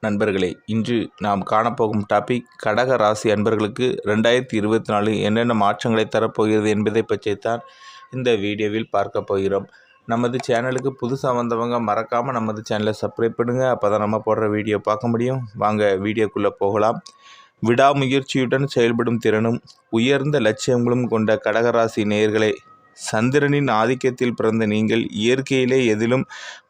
நண்பர்களே, இன்று நாம் காணப்போகும் டாபிக் கடக ராசி அன்பர்களுக்கு 2024 என்னென்ன மாற்றங்களை தரப்போகிறது என்பதை பற்றித்தான் இந்த வீடியோவில் பார்க்க போகிறோம். நமது சேனலுக்கு புதுசாக வந்தவங்க மறக்காமல் நமது சேனலை சப்ஸ்கிரைப் பண்ணுங்கள். அப்போ தான் நம்ம போடுற வீடியோ பார்க்க முடியும். வாங்க வீடியோக்குள்ளே போகலாம். விடாமுயற்சியுடன் செயல்படும் திறனும் உயர்ந்த லட்சியங்களும் கொண்ட கடகராசி நேயர்களே, சந்திரனின் ஆதிக்கத்தில் பிறந்த நீங்கள் இயற்கையிலே எதிலும்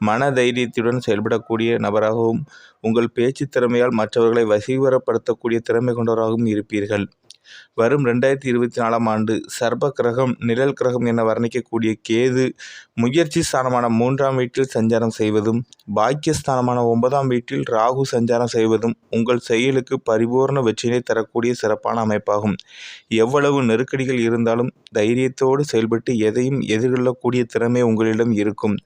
மன தைரியத்துடன் செயல்படக்கூடிய நபராகவும் உங்கள் பேச்சு திறமையால் மற்றவர்களை வசீகரப்படுத்தக்கூடிய திறமை கொண்டவராகவும் இருப்பீர்கள். வரும் 2024ஆம் ஆண்டு சர்ப்ப கிரகம், நிழல் கிரகம் என வர்ணிக்கக்கூடிய கேது முயற்சி ஸ்தானமான 3ஆம் வீட்டில் சஞ்சாரம் செய்வதும், பாக்கியஸ்தானமான 9ஆம் வீட்டில் ராகு சஞ்சாரம் செய்வதும் உங்கள் செயலுக்கு பரிபூர்ண வெற்றியை தரக்கூடிய சிறப்பான அமைப்பாகும். எவ்வளவு நெருக்கடிகள் இருந்தாலும் தைரியத்தோடு செயல்பட்டு எதையும் எதிர்கொள்ளக்கூடிய திறமை உங்களிடம் இருக்கும்.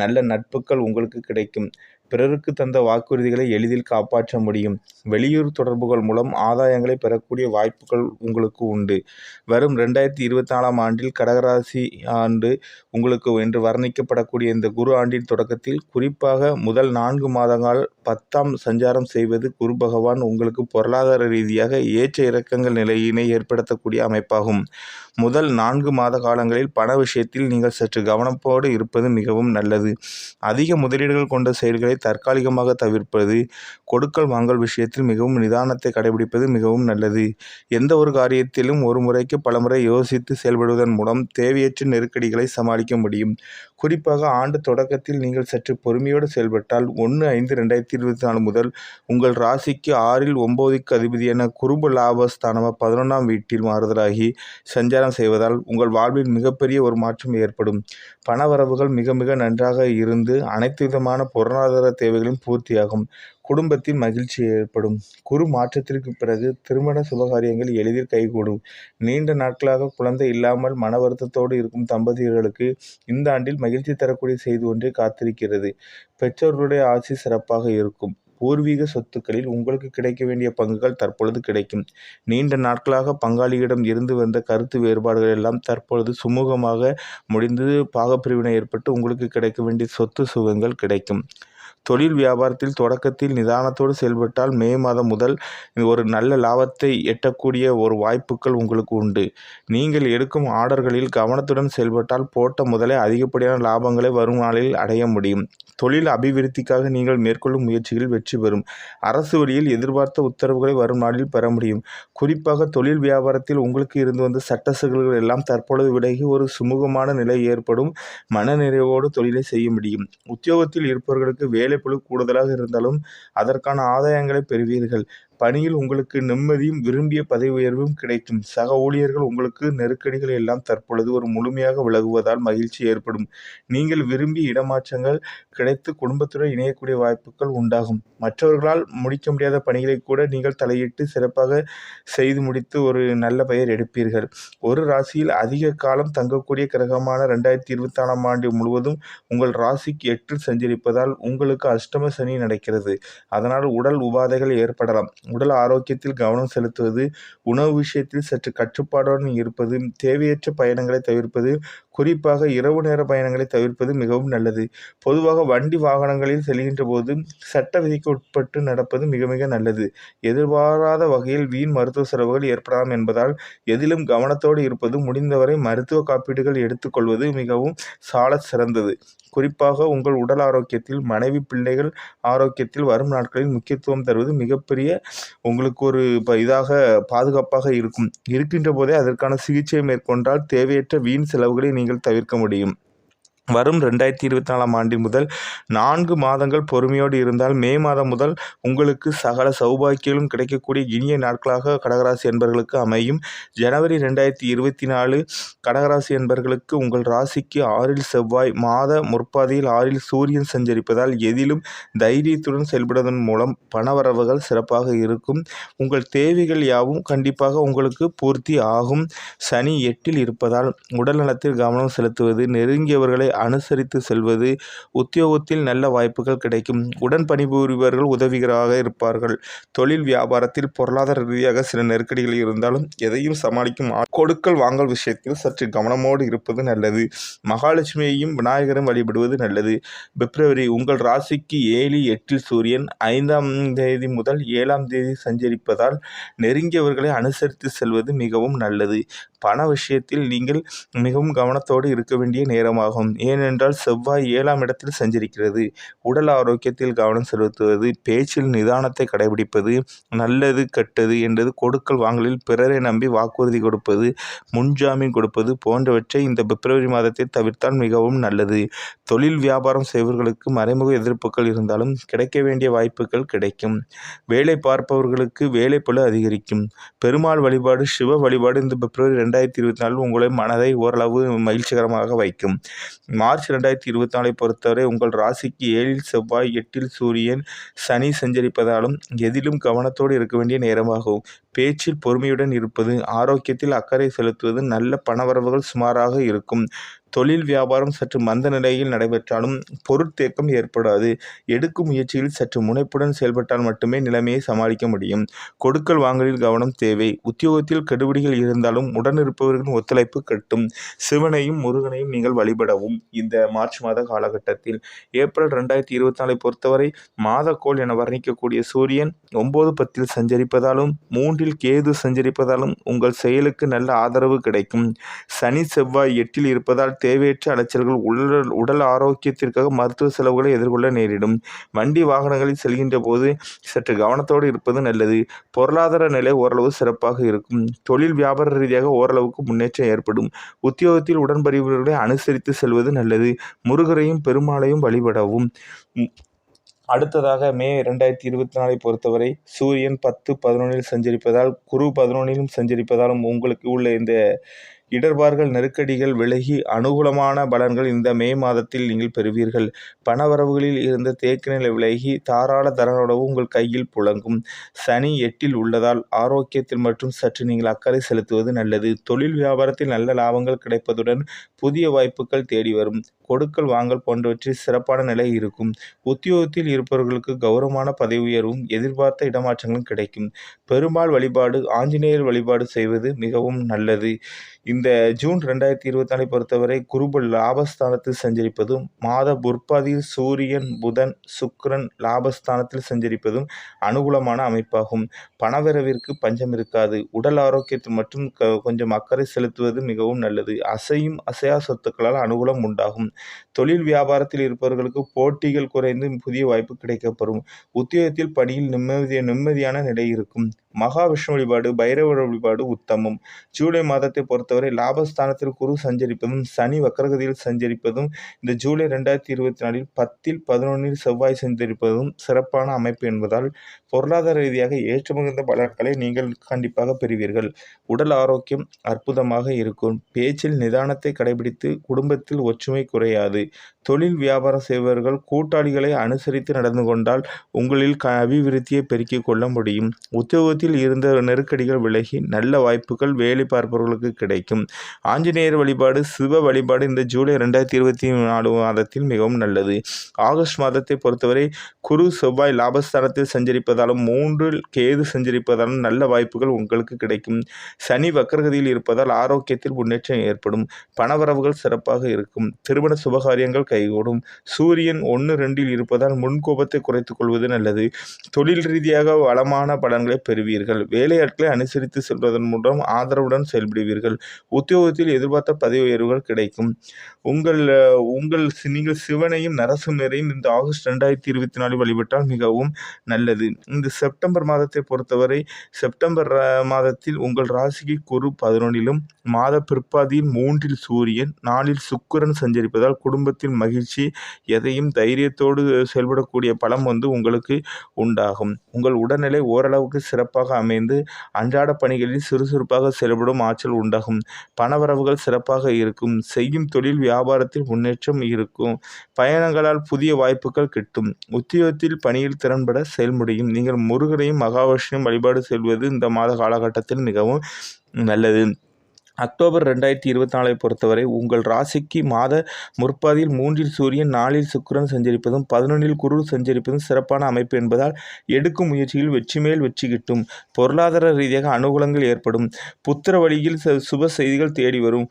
நல்ல நட்புகள் உங்களுக்கு கிடைக்கும். பிறருக்கு தந்த வாக்குறுதிகளை எளிதில் காப்பாற்ற முடியும். வெளியூர் தொடர்புகள் மூலம் ஆதாயங்களை பெறக்கூடிய வாய்ப்புகள் உங்களுக்கு உண்டு. வரும் 2024ஆம் ஆண்டில் கடகராசி ஆண்டு உங்களுக்கு என்று வர்ணிக்கப்படக்கூடிய இந்த குரு ஆண்டின் தொடக்கத்தில் குறிப்பாக முதல் 4 மாதங்கள் 10ஆம் சஞ்சாரம் செய்வது குரு பகவான் உங்களுக்கு பொருளாதார ரீதியாக ஏற்ற இறக்கங்கள் நிலையினை ஏற்படுத்தக்கூடிய அமைப்பாகும். முதல் 4 மாத காலங்களில் பண விஷயத்தில் நீங்கள் சற்று கவனத்தோடு இருப்பது மிகவும் நல்லது. அதிக முதலீடுகள் கொண்ட செயல்களை தற்காலிகமாக தவிர்ப்பது, கொடுக்கல் வாங்கல் விஷயத்தில் மிகவும் நிதானத்தை கடைபிடிப்பது மிகவும் நல்லது. எந்த ஒரு காரியத்திலும் ஒரு முறைக்கு பலமுறை யோசித்து செயல்படுவதன் மூலம் தேவையற்ற நெருக்கடிகளை சமாளிக்க முடியும். குறிப்பாக ஆண்டு தொடக்கத்தில் நீங்கள் சற்று பொறுமையோடு செயல்பட்டால் 1/5/2024 முதல் உங்கள் ராசிக்கு 6இல் 9க்கு அதிபதியான குருப லாபஸ்தானமாக 11ஆம் வீட்டில் மாறுதலாகி சஞ்சாரம் செய்வதால் உங்கள் வாழ்வில் மிகப்பெரிய ஒரு மாற்றம் ஏற்படும். பணவரவுகள் மிக மிக நன்றாக இருந்து அனைத்து விதமான பொருளாதார தேவைகளும் பூர்த்தியாகும். குடும்பத்தில் மகிழ்ச்சி ஏற்படும். குரு மாற்றத்திற்கு பிறகு திருமண சுபகாரியங்கள் எளிதில் கைகூடும். நீண்ட நாட்களாக குழந்தை இல்லாமல் மன வருத்தத்தோடு இருக்கும் தம்பதியர்களுக்கு இந்த ஆண்டில் மகிழ்ச்சி தரக்கூடிய செய்தி ஒன்றே காத்திருக்கிறது. பெற்றோர்களுடைய ஆட்சி சிறப்பாக இருக்கும். பூர்வீக சொத்துக்களில் உங்களுக்கு கிடைக்க வேண்டிய பங்குகள் தற்பொழுது கிடைக்கும். நீண்ட நாட்களாக பங்காளியிடம் இருந்து வந்த கருத்து வேறுபாடுகள் எல்லாம் தற்பொழுது சுமூகமாக முடிந்து பாகப்பிரிவினை ஏற்பட்டு உங்களுக்கு கிடைக்க வேண்டிய சொத்து சுகங்கள் கிடைக்கும். தொழில் வியாபாரத்தில் தொடக்கத்தில் நிதானத்தோடு செயல்பட்டால் மே மாதம் முதல் ஒரு நல்ல லாபத்தை எட்டக்கூடிய ஒரு வாய்ப்புகள் உங்களுக்கு உண்டு. நீங்கள் எடுக்கும் ஆர்டர்களில் கவனத்துடன் செயல்பட்டால் போட்ட முதலே அதிகப்படியான லாபங்களை வரும் நாளில் அடைய முடியும். தொழில் அபிவிருத்திக்காக நீங்கள் மேற்கொள்ளும் முயற்சிகளில் வெற்றி பெறும். அரசு வழியில் எதிர்பார்த்த உத்தரவுகளை வரும் நாளில் பெற முடியும். குறிப்பாக தொழில் வியாபாரத்தில் உங்களுக்கு இருந்து வந்த சட்ட சிக்கல்கள் எல்லாம் தற்பொழுது விலகி ஒரு சுமூகமான நிலை ஏற்படும். மனநிறைவோடு தொழிலை செய்ய முடியும். உத்தியோகத்தில் இருப்பவர்களுக்கு வேலைப்பளு கூடுதலாக இருந்தாலும் அதற்கான ஆதாயங்களை பெறுவீர்கள். பணியில் உங்களுக்கு நிம்மதியும் விரும்பிய பதவி உயர்வும் கிடைக்கும். சக ஊழியர்கள் உங்களுக்கு நெருக்கடிகள் எல்லாம் தற்பொழுது ஒரு முழுமையாக விலகுவதால் மகிழ்ச்சி ஏற்படும். நீங்கள் விரும்பிய இடமாற்றங்கள் கிடைத்து குடும்பத்துடன் இணையக்கூடிய வாய்ப்புகள் உண்டாகும். மற்றவர்களால் முடிக்க முடியாத பணிகளை கூட நீங்கள் தலையிட்டு சிறப்பாக செய்து முடித்து ஒரு நல்ல பெயர் எடுப்பீர்கள். ஒரு ராசியில் அதிக காலம் தங்கக்கூடிய கிரகமான 2024ஆம் ஆண்டு முழுவதும் உங்கள் ராசிக்கு 8இல் சஞ்சரிப்பதால் உங்களுக்கு அஷ்டம சனி நடக்கிறது. அதனால் உடல் உபாதைகள் ஏற்படலாம். உடல் ஆரோக்கியத்தில் கவனம் செலுத்துவது, உணவு விஷயத்தில் சற்று கட்டுப்பாடுடன் இருப்பது, தேவையற்ற பயணங்களை தவிர்ப்பது, குறிப்பாக இரவு நேர பயணங்களை தவிர்ப்பது மிகவும் நல்லது. பொதுவாக வண்டி வாகனங்களில் செல்கின்ற போது சட்ட விதிக்கு உட்பட்டு நடப்பது மிக மிக நல்லது. எதிர்பாராத வகையில் வீண் மருத்துவ செலவுகள் ஏற்படலாம் என்பதால் எதிலும் கவனத்தோடு இருப்பது, முடிந்தவரை மருத்துவ காப்பீடுகள் எடுத்துக்கொள்வது மிகவும் சாலச் சிறந்தது. குறிப்பாக உங்கள் உடல் ஆரோக்கியத்தில், மனைவி பிள்ளைகள் ஆரோக்கியத்தில் வரும் நாட்களில் முக்கியத்துவம் தருவது மிகப்பெரிய உங்களுக்கு ஒரு பாதுகாப்பாக இருக்கின்ற போதே அதற்கான சிகிச்சை மேற்கொண்டால் தேவையற்ற வீண் செலவுகளை நீங்கள் தவிர்க்க முடியும். வரும் 2024ஆம் ஆண்டின் முதல் 4 மாதங்கள் பொறுமையோடு இருந்தால் மே மாதம் முதல் உங்களுக்கு சகல சௌபாக்கியங்களும் கிடைக்கக்கூடிய இனிய நாட்களாக கடகராசி என்பர்களுக்கு அமையும். ஜனவரி 2024 கடகராசி என்பர்களுக்கு உங்கள் ராசிக்கு 6இல் செவ்வாய், மாத முற்பாதியில் 6இல் சூரியன் சஞ்சரிப்பதால் எதிலும் தைரியத்துடன் செயல்படுவதன் மூலம் பணவரவுகள் சிறப்பாக இருக்கும். உங்கள் தேவைகள் யாவும் கண்டிப்பாக உங்களுக்கு பூர்த்தி ஆகும். சனி 8இல் இருப்பதால் உடல் நலத்தில் கவனம் செலுத்துவது, நெருங்கியவர்களை அனுசரித்து செல்வது. உத்தியோகத்தில் நல்ல வாய்ப்புகள் கிடைக்கும். உடன் பணிபுரிபவர்கள் உதவிகராக இருப்பார்கள். தொழில் வியாபாரத்தில் பொருளாதார ரீதியாக சில நெருக்கடிகள் இருந்தாலும் எதையும் சமாளிக்கும் கொடுக்கல் வாங்கல் விஷயத்தில் சற்று கவனமோடு இருப்பது நல்லது. மகாலட்சுமியையும் விநாயகரும் வழிபடுவது நல்லது. பிப்ரவரி உங்கள் ராசிக்கு 7, 8 சூரியன் 5ஆம் தேதி முதல் 7ஆம் தேதி சஞ்சரிப்பதால் நெருங்கியவர்களை அனுசரித்து செல்வது மிகவும் நல்லது. பண விஷயத்தில் நீங்கள் மிகவும் கவனத்தோடு இருக்க வேண்டிய நேரமாகும். ஏனென்றால் செவ்வாய் 7ஆம் இடத்தில் சஞ்சரிக்கிறது. உடல் ஆரோக்கியத்தில் கவனம் செலுத்துவது, பேச்சில் நிதானத்தை கடைபிடிப்பது, நல்லது கெட்டது என்றது கொடுக்கல் வாங்கலில் பிறரை நம்பி வாக்குறுதி கொடுப்பது, முன்ஜாமீன் கொடுப்பது போன்றவற்றை இந்த பிப்ரவரி மாதத்தில் தவிர்த்தால் மிகவும் நல்லது. தொழில் வியாபாரம் செய்பவர்களுக்கு மறைமுக எதிர்ப்புகள் இருந்தாலும் கிடைக்க வேண்டிய வாய்ப்புகள் கிடைக்கும். வேலை பார்ப்பவர்களுக்கு வேலைப்பளு அதிகரிக்கும். பெருமாள் வழிபாடு, சிவ வழிபாடு இந்த பிப்ரவரி 2024 உங்களை மனதை ஓரளவு மகிழ்ச்சிகரமாக வைக்கும். மார்ச் 2024 பொறுத்தவரை உங்கள் ராசிக்கு 7 செவ்வாய், 8 சூரியன், சனி சஞ்சரிப்பதாலும் எதிலும் கவனத்தோடு இருக்க வேண்டிய நேரமாகும். பேச்சில் பொறுமையுடன் இருப்பது, ஆரோக்கியத்தில் அக்கறை செலுத்துவது, நல்ல பணவரவுகள் சுமாராக இருக்கும். தொழில் வியாபாரம் சற்று மந்த நிலையில் நடைபெற்றாலும் பொருட்தேக்கம் ஏற்படாது. எடுக்கும் முயற்சியில் சற்று முனைப்புடன் செயல்பட்டால் மட்டுமே நிலைமையை சமாளிக்க முடியும். கொடுக்கல் வாங்கலில் கவனம் தேவை. உத்தியோகத்தில் கெடுபிடிகள் இருந்தாலும் உடனிருப்பவர்களின் ஒத்துழைப்பு கட்டும். சிவனையும் முருகனையும் நீங்கள் வழிபடவும். இந்த மார்ச் மாத காலகட்டத்தில் ஏப்ரல் 2024 பொறுத்தவரை மாதக்கோள் என வர்ணிக்கக்கூடிய சூரியன் 9, 10 சஞ்சரிப்பதாலும் 3 கேது சஞ்சரிப்பதாலும் உங்கள் செயலுக்கு நல்ல ஆதரவு கிடைக்கும். சனி செவ்வாய் 8 இருப்பதால் தேவையற்ற அலைச்சல்கள், உடல் ஆரோக்கியத்திற்காக மருத்துவ செலவுகளை எதிர்கொள்ள நேரிடும். வண்டி வாகனங்களில் செல்கின்ற போது சற்று கவனத்தோடு இருப்பது நல்லது. பொருளாதார நிலை ஓரளவு சிறப்பாக இருக்கும். தொழில் வியாபார ரீதியாக ஓரளவுக்கு முன்னேற்றம் ஏற்படும். உத்தியோகத்தில் உடன்படிவர்களை அனுசரித்து செல்வது நல்லது. முருகரையும் பெருமாளையும் வழிபடவும். அடுத்ததாக மே 2024 பொறுத்தவரை சூரியன் 10, 11 சஞ்சரிப்பதால், குரு 11 சஞ்சரிப்பதாலும் உங்களுக்கு உள்ள இந்த இடர்பாடுகள், நெருக்கடிகள் விலகி அனுகூலமான பலன்கள் இந்த மே மாதத்தில் நீங்கள் பெறுவீர்கள். பணவரவுகளில் இருந்த தேக்க நிலை விலகி தாராள தனவுறவு உங்கள் கையில் புழங்கும். சனி 8 உள்ளதால் ஆரோக்கியத்தில் மற்றும் சற்று நீங்கள் அக்கறை செலுத்துவது நல்லது. தொழில் வியாபாரத்தில் நல்ல லாபங்கள் கிடைப்பதுடன் புதிய வாய்ப்புகள் தேடி வரும். கொடுக்கல் வாங்கல் போன்றவற்றில் சிறப்பான நிலை இருக்கும். உத்தியோகத்தில் இருப்பவர்களுக்கு கௌரவமான பதவி உயர்வும் எதிர்பார்த்த இடமாற்றங்களும் கிடைக்கும். பெருமாள் வழிபாடு, ஆஞ்சநேயர் வழிபாடு செய்வது மிகவும் நல்லது. இந்த ஜூன் 2024 பொறுத்தவரை குரு லாபஸ்தானத்தில் சஞ்சரிப்பதும், மாத முற்பாதியில் சூரியன், புதன், சுக்கிரன் லாபஸ்தானத்தில் சஞ்சரிப்பதும் அனுகூலமான அமைப்பாகும். பணவரவிற்கு பஞ்சம் இருக்காது. உடல் ஆரோக்கியத்தில் மற்றும் கொஞ்சம் அக்கறை செலுத்துவது மிகவும் நல்லது. அசையும் அசையா சொத்துக்களால் அனுகூலம் உண்டாகும். தொழில் வியாபாரத்தில் இருப்பவர்களுக்கு போட்டிகள் குறைந்து புதிய வாய்ப்பு கிடைக்கப்பெறும். உத்தியோகத்தில் பணியில் நிம்மதியான நிலை இருக்கும். மகாவிஷ்ணு வழிபாடு, பைரவர் வழிபாடு உத்தமம். ஜூலை மாதத்தை பொறுத்தவரை லாபஸ்தானத்தில் குரு சஞ்சரிப்பதும், சனி வக்ரகதியில் சஞ்சரிப்பதும், இந்த ஜூலை 2024 10, 11 செவ்வாய் சஞ்சரிப்பதும் சிறப்பான அமைப்பு என்பதால் பொருளாதார ரீதியாக ஏற்றமிகுந்த பலன்களை நீங்கள் கண்டிப்பாக பெறுவீர்கள். உடல் ஆரோக்கியம் அற்புதமாக இருக்கும். பேச்சில் நிதானத்தை கடைபிடித்து குடும்பத்தில் ஒற்றுமை குறையாது. தொழில் வியாபாரம் செய்பவர்கள் கூட்டாளிகளை அனுசரித்து நடந்து கொண்டால் உங்களில் அபிவிருத்தியை பெருக்கிக் கொள்ள முடியும். உத்தியோகத்தில் இருந்த நெருக்கடிகள் விலகி நல்ல வாய்ப்புகள் வேலை பார்ப்பவர்களுக்கு கிடைக்கும். ஆஞ்சநேயர் வழிபாடு, சிவ வழிபாடு இந்த ஜூலை 2024 மாதத்தில் மிகவும் நல்லது. ஆகஸ்ட் மாதத்தை பொறுத்தவரை குரு செவ்வாய் லாபஸ்தானத்தில் சஞ்சரிப்பதாலும் 3 கேது சஞ்சரிப்பதாலும் நல்ல வாய்ப்புகள் உங்களுக்கு கிடைக்கும். சனி வக்ரகதியில் இருப்பதால் ஆரோக்கியத்தில் முன்னேற்றம் ஏற்படும். பணவரவுகள் சிறப்பாக இருக்கும். திருமண சுபகாரியங்கள் கைகூடும். சூரியன் 1, 2 இருப்பதால் முன்கோபத்தை குறைத்துக் கொள்வது நல்லது. தொழில் ரீதியாக வளமான பலன்களை பெறுவீர்கள். வேலையாட்களை அனுசரித்து செல்வதன் மூலம் ஆதரவுடன் செயல்படுவீர்கள். உத்தியோகத்தில் எதிர்பார்த்த பதவி உயர்வுகள் கிடைக்கும். நீங்கள் சிவனையும் நரசிம்மரையும் இந்த ஆகஸ்ட் 2024 வழிபட்டால் மிகவும் நல்லது. இந்த செப்டம்பர் மாதத்தை பொறுத்தவரை செப்டம்பர் மாதத்தில் உங்கள் ராசிக்கு குரு 11, மாத பிற்பாதியில் 3 சூரியன், 4 சுக்கிரன் சஞ்சரிப்பதால் குடும்பத்தில் மகிழ்ச்சி, எதையும் தைரியத்தோடு செயல்படக்கூடிய பலம் உங்களுக்கு உண்டாகும். உங்கள் உடல்நிலை ஓரளவுக்கு சிறப்பாக அமைந்து அன்றாட பணிகளில் சுறுசுறுப்பாக செயல்படும் ஆற்றல் உண்டாகும். பணவரவுகள் சிறப்பாக இருக்கும். செய்யும் தொழில் வியாபாரத்தில் முன்னேற்றம் இருக்கும். பயணங்களால் புதிய வாய்ப்புகள் கிட்டும். உத்தியோகத்தில் பணியில் திறன்பட செயல்முடியும். நீங்கள் முருகரையும் மகாவிஷ்ணுவையும் வழிபாடு செல்வது இந்த மாத காலகட்டத்தில் மிகவும் நல்லது. அக்டோபர் 2024 பொறுத்தவரை உங்கள் ராசிக்கு மாத முற்பாதியில் 3இல் சூரியன், 4இல் சுக்கிரன் சஞ்சரிப்பதும் 11இல் குரு சஞ்சரிப்பதும் சிறப்பான அமைப்பு என்பதால் எடுக்கும் முயற்சியில் வெற்றி மேல் வெற்றி கிட்டும். பொருளாதார ரீதியாக அனுகூலங்கள் ஏற்படும். புத்திர வழியில் சுப செய்திகள் தேடி வரும்.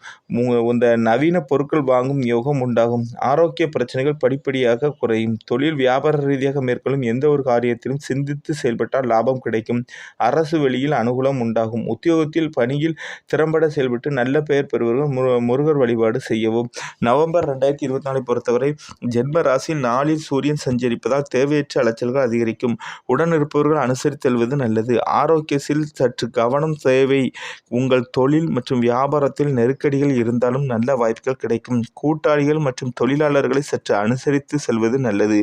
இந்த நவீன பொருட்கள் வாங்கும் யோகம் உண்டாகும். ஆரோக்கிய பிரச்சனைகள் படிப்படியாக குறையும். தொழில் வியாபார ரீதியாக மேற்கொள்ளும் எந்த ஒரு காரியத்திலும் சிந்தித்து செயல்பட்டால் லாபம் கிடைக்கும். அரசு வெளியில் அனுகூலம் உண்டாகும். உத்தியோகத்தில் பணியில் திறம்பட செயல்பட்டு நல்ல பெயர் பெறுவர்கள் முருகர் வழிபாடு செய்யவும். நவம்பர் 2024 பொறுத்தவரை ஜென்ம ராசியில் 4இல் சூரியன் சஞ்சரிப்பதால் தேவையற்ற அலைச்சல்கள் அதிகரிக்கும். உடன் இருப்பவர்கள் அனுசரித்து செல்வது நல்லது. ஆரோக்கியத்தில் சற்று கவனம் தேவை. உங்கள் தொழில் மற்றும் வியாபாரத்தில் நெருக்கடிகள் இருந்தாலும் நல்ல வாய்ப்புகள் கிடைக்கும். கூட்டாளிகள் மற்றும் தொழிலாளர்களை சற்று அனுசரித்து செல்வது நல்லது.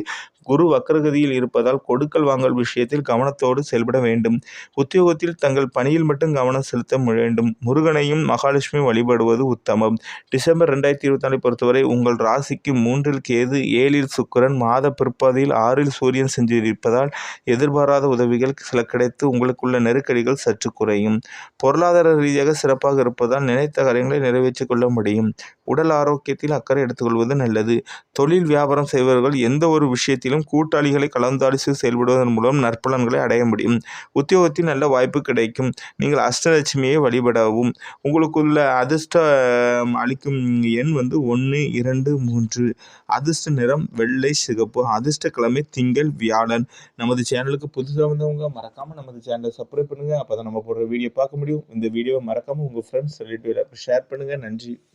குரு வக்ரகதியில் இருப்பதால் கொடுக்கல் வாங்கல் விஷயத்தில் கவனத்தோடு செயல்பட வேண்டும். உத்தியோகத்தில் தங்கள் பணியில் மட்டும் கவனம் செலுத்த வேண்டும். முருகனையும் மகாலட்சுமி வழிபடுவது உத்தமம். டிசம்பர் 2024 பொறுத்தவரை உங்கள் ராசிக்கு 3இல் கேது, 7இல் சுக்கிரன், மாத பிற்பாதியில் 6இல் சூரியன் சஞ்சரிப்பதால் எதிர்பாராத உதவிகள் சில கிடைத்து உங்களுக்குள்ள நெருக்கடிகள் சற்று குறையும். பொருளாதார ரீதியாக சிறப்பாக இருப்பதால் நினைத்த காரியங்களை நிறைவேற்றிக் கொள்ள முடியும். உடல் ஆரோக்கியத்தில் அக்கறை எடுத்துக்கொள்வது நல்லது. தொழில் வியாபாரம் செய்பவர்கள் எந்த ஒரு விஷயத்திலும் கூட்டாளிகளை கலந்தாலோசித்து செயல்படுவதன் மூலம் நற்பலன்களை அடைய முடியும். உத்தியோகத்தில் நல்ல வாய்ப்பு கிடைக்கும். நீங்கள் அஷ்டலட்சுமியை வழிபடவும். உங்களுக்குள்ள அதிர்ஷ்டம் அளிக்கும் எண் 1, 2, 3. அதிர்ஷ்ட நிறம் வெள்ளை, சிகப்பு. அதிர்ஷ்ட கிழமை திங்கள், வியாழன். நமது சேனலுக்கு புதுசாக வந்தவங்க மறக்காமல் நமது சேனலை சப்ஸ்கிரைப் பண்ணுங்கள். அப்போ தான் நம்ம போடுற வீடியோ பார்க்க முடியும். இந்த வீடியோவை மறக்காமல் உங்கள் ஃப்ரெண்ட்ஸ் ரிலேட்டிவ் ஷேர் பண்ணுங்கள். நன்றி.